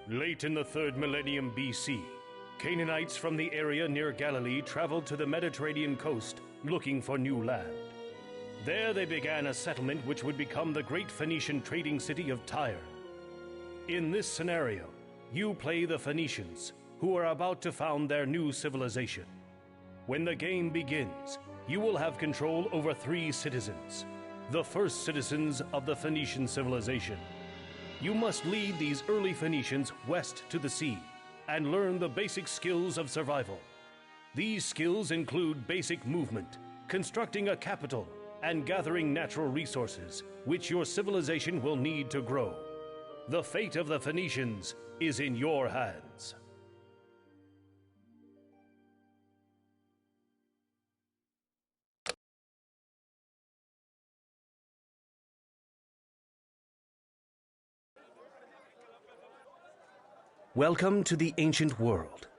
Late in the 3rd millennium BC, Canaanites from the area near Galilee traveled to the Mediterranean coast looking for new land. There they began a settlement which would become the great Phoenician trading city of Tyre. In this scenario, you play the Phoenicians, who are about to found their new civilization. When the game begins, you will have control over 3 citizens, the first citizens of the Phoenician civilization. You must lead these early Phoenicians west to the sea and learn the basic skills of survival. These skills include basic movement, constructing a capital, and gathering natural resources, which your civilization will need to grow. The fate of the Phoenicians is in your hands. Welcome to the ancient world.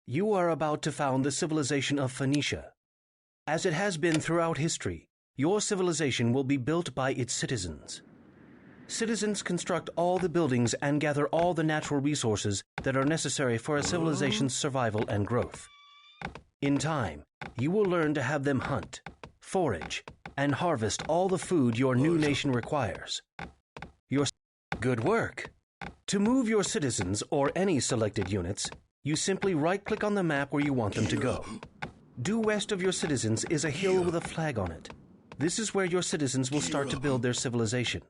You are about to found the civilization of Phoenicia. As it has been throughout history, your civilization will be built by its citizens. Citizens construct all the buildings and gather all the natural resources that are necessary for a civilization's survival and growth. In time, you will learn to have them hunt, forage, and harvest all the food your new nation requires. Good work! To move your citizens or any selected units, you simply right-click on the map where you want them to go. Due west of your citizens is a hill with a flag on it. This is where your citizens will start to build their civilization.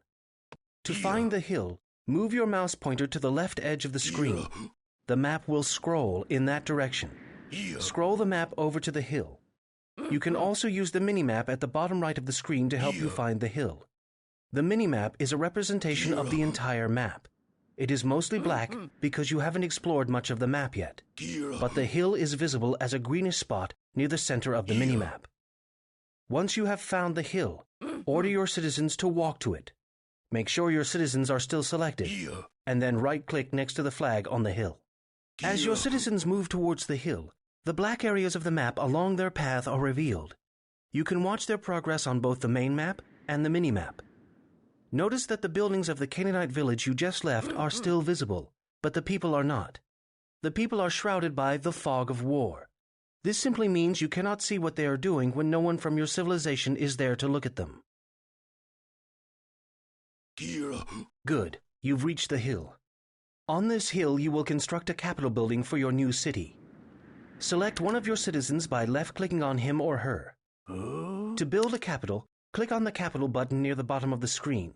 To find the hill, move your mouse pointer to the left edge of the screen. The map will scroll in that direction. Scroll the map over to the hill. You can also use the minimap at the bottom right of the screen to help you find the hill. The minimap is a representation of the entire map. It is mostly black because you haven't explored much of the map yet, but the hill is visible as a greenish spot near the center of the minimap. Once you have found the hill, order your citizens to walk to it. Make sure your citizens are still selected, and then right-click next to the flag on the hill. As your citizens move towards the hill, the black areas of the map along their path are revealed. You can watch their progress on both the main map and the minimap. Notice that the buildings of the Canaanite village you just left are still visible, but the people are not. The people are shrouded by the fog of war. This simply means you cannot see what they are doing when no one from your civilization is there to look at them. Good, you've reached the hill. On this hill you will construct a capital building for your new city. Select one of your citizens by left-clicking on him or her. To build a capital, click on the capital button near the bottom of the screen.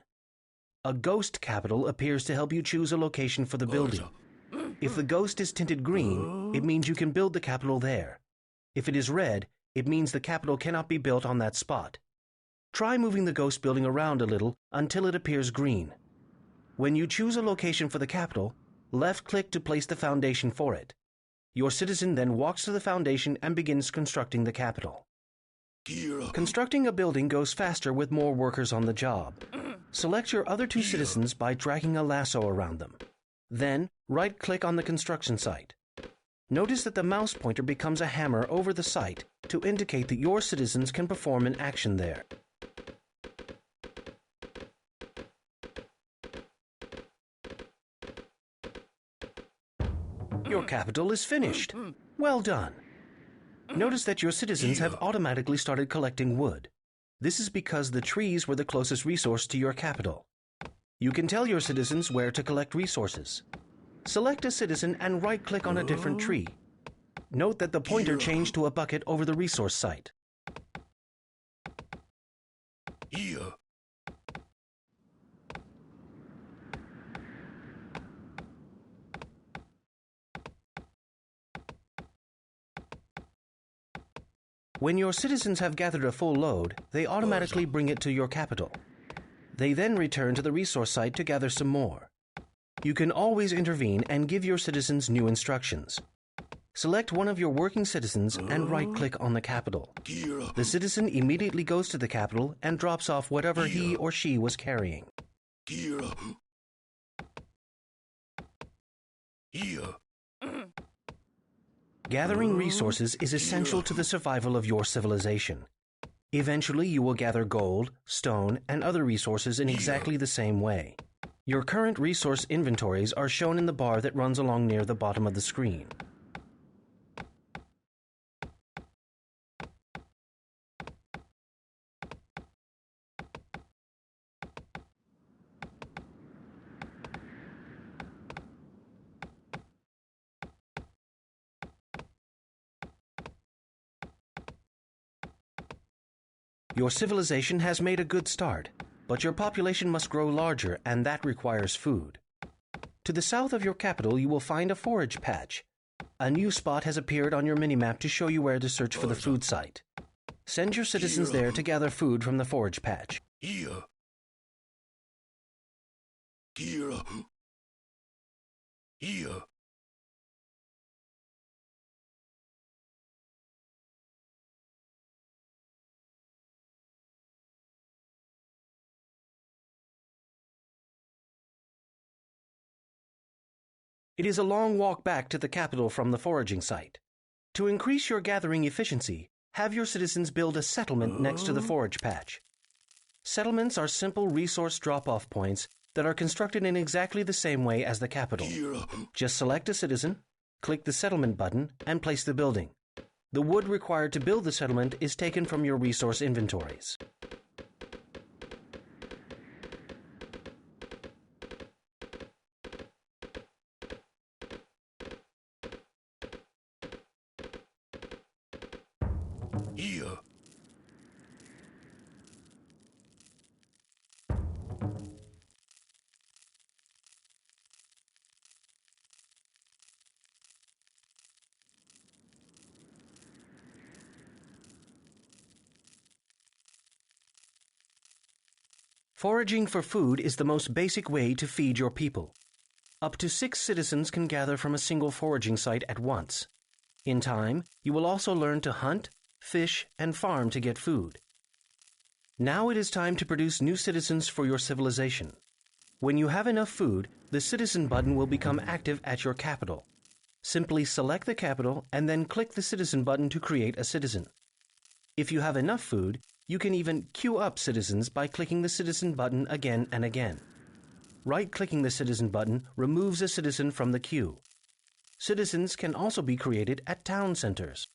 A ghost capital appears to help you choose a location for the building. If the ghost is tinted green, it means you can build the capital there. If it is red, it means the capital cannot be built on that spot. Try moving the ghost building around a little until it appears green. When you choose a location for the capital, left-click to place the foundation for it. Your citizen then walks to the foundation and begins constructing the capital. Constructing a building goes faster with more workers on the job. Select your other 2 citizens by dragging a lasso around them. Then, right-click on the construction site. Notice that the mouse pointer becomes a hammer over the site to indicate that your citizens can perform an action there. Your capital is finished. Well done. Notice that your citizens have automatically started collecting wood. This is because the trees were the closest resource to your capital. You can tell your citizens where to collect resources. Select a citizen and right-click on a different tree. Note that the pointer changed to a bucket over the resource site. When your citizens have gathered a full load, they automatically bring it to your capital. They then return to the resource site to gather some more. You can always intervene and give your citizens new instructions. Select one of your working citizens and right-click on the capital. The citizen immediately goes to the capital and drops off whatever he or she was carrying. Gathering resources is essential to the survival of your civilization. Eventually, you will gather gold, stone, and other resources in exactly the same way. Your current resource inventories are shown in the bar that runs along near the bottom of the screen. Your civilization has made a good start, but your population must grow larger, and that requires food. To the south of your capital, you will find a forage patch. A new spot has appeared on your minimap to show you where to search for the food site. Send your citizens there to gather food from the forage patch. It is a long walk back to the capital from the foraging site. To increase your gathering efficiency, have your citizens build a settlement next to the forage patch. Settlements are simple resource drop-off points that are constructed in exactly the same way as the capital. Just select a citizen, click the settlement button, and place the building. The wood required to build the settlement is taken from your resource inventories. Foraging for food is the most basic way to feed your people. Up to 6 citizens can gather from a single foraging site at once. In time, you will also learn to hunt, fish, and farm to get food. Now it is time to produce new citizens for your civilization. When you have enough food, the citizen button will become active at your capital. Simply select the capital and then click the citizen button to create a citizen. If you have enough food, you can even queue up citizens by clicking the citizen button again and again. Right-clicking the citizen button removes a citizen from the queue. Citizens can also be created at town centers.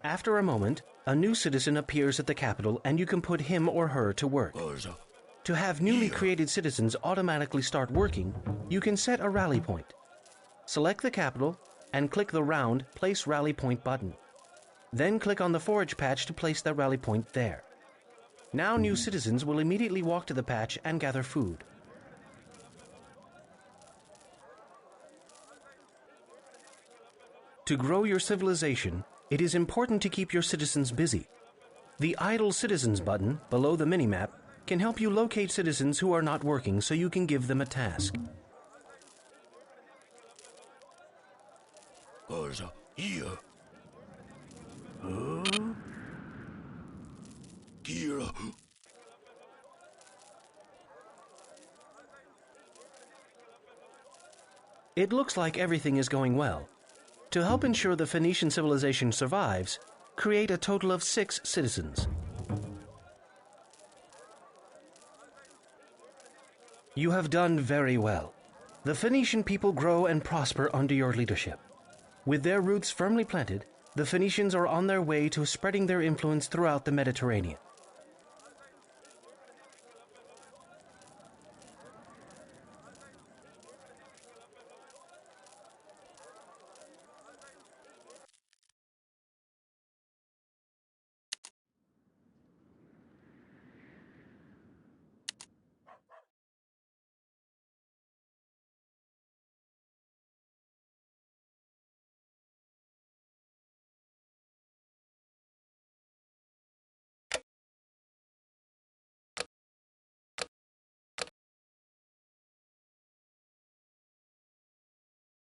After a moment, a new citizen appears at the capital and you can put him or her to work. To have newly created citizens automatically start working, you can set a rally point. Select the capital and click the round Place Rally Point button. Then click on the forage patch to place the rally point there. Now new citizens will immediately walk to the patch and gather food. To grow your civilization, it is important to keep your citizens busy. The Idle Citizens button below the minimap can help you locate citizens who are not working so you can give them a task. It looks like everything is going well. To help ensure the Phoenician civilization survives, create a total of 6 citizens. You have done very well. The Phoenician people grow and prosper under your leadership. With their roots firmly planted, The Phoenicians are on their way to spreading their influence throughout the Mediterranean.